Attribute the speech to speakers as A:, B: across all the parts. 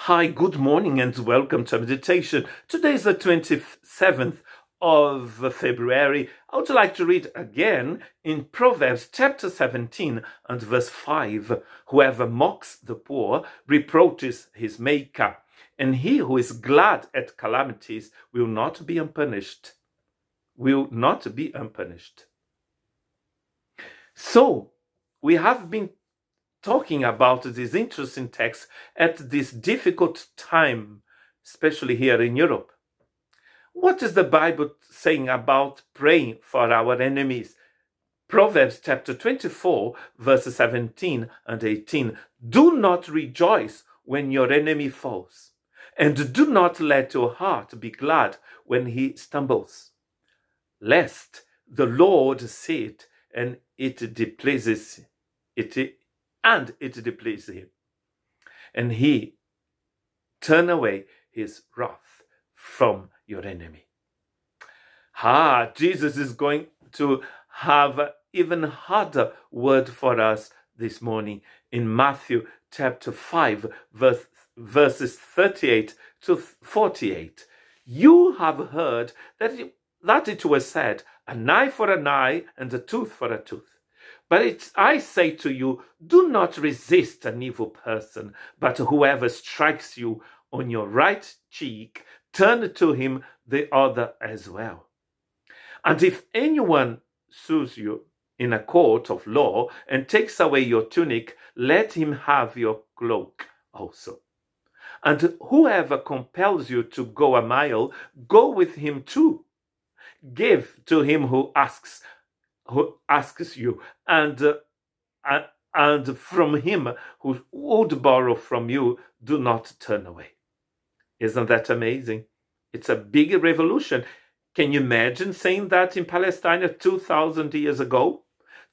A: Hi, good morning and welcome to meditation. Today is the 27th of February. I would like to read again in Proverbs chapter 17 and verse 5. Whoever mocks the poor reproaches his maker, and he who is glad at calamities will not be unpunished. Will not be unpunished. So, we have been talking about this interesting text at this difficult time, especially here in Europe. What is the Bible saying about praying for our enemies? Proverbs chapter 24, verses 17 and 18. Do not rejoice when your enemy falls, and do not let your heart be glad when he stumbles, lest the Lord see it and it displeases it. And it displeases him, and he turn away his wrath from your enemy. Jesus is going to have an even harder word for us this morning in Matthew chapter 5, verses 38 to 48. You have heard that it was said, an eye for an eye and a tooth for a tooth. But I say to you, do not resist an evil person, but whoever strikes you on your right cheek, turn to him the other as well. And if anyone sues you in a court of law and takes away your tunic, let him have your cloak also. And whoever compels you to go a mile, go with him too. Give to him who asks you, and from him who would borrow from you, do not turn away. Isn't that amazing? It's a big revolution. Can you imagine saying that in Palestine 2,000 years ago?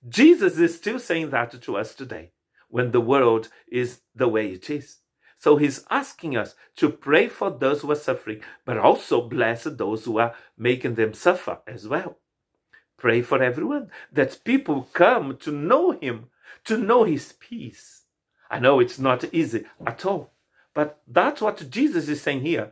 A: Jesus is still saying that to us today, when the world is the way it is. So he's asking us to pray for those who are suffering, but also bless those who are making them suffer as well. Pray for everyone, that people come to know him, to know his peace. I know it's not easy at all, but that's what Jesus is saying here.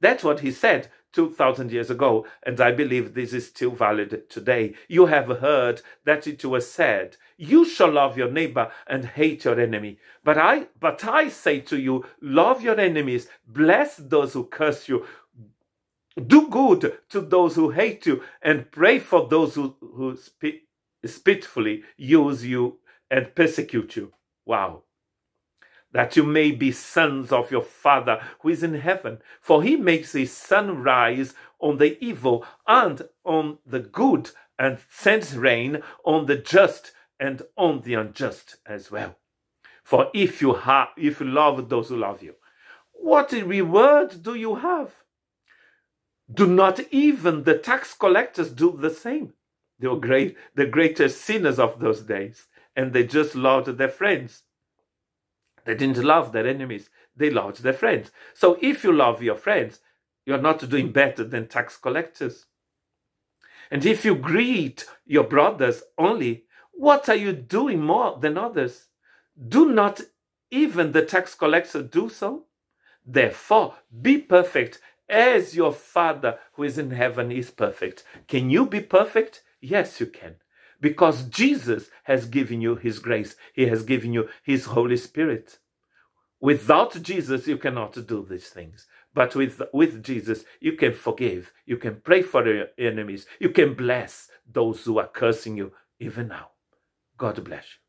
A: That's what he said 2,000 years ago, and I believe this is still valid today. You have heard that it was said, you shall love your neighbor and hate your enemy. But I say to you, love your enemies, bless those who curse you, do good to those who hate you, and pray for those who spitefully use you and persecute you. Wow. That you may be sons of your Father who is in heaven. For he makes his sun rise on the evil and on the good, and sends rain on the just and on the unjust as well. For if you love those who love you, what reward do you have? Do not even the tax collectors do the same? They were the greatest sinners of those days, and they just loved their friends. They didn't love their enemies. They loved their friends. So if you love your friends, you're not doing better than tax collectors. And if you greet your brothers only, what are you doing more than others? Do not even the tax collectors do so? Therefore, be perfect as your Father who is in heaven is perfect. Can you be perfect? Yes, you can. Because Jesus has given you his grace. He has given you his Holy Spirit. Without Jesus, you cannot do these things. But with Jesus, you can forgive. You can pray for your enemies. You can bless those who are cursing you even now. God bless you.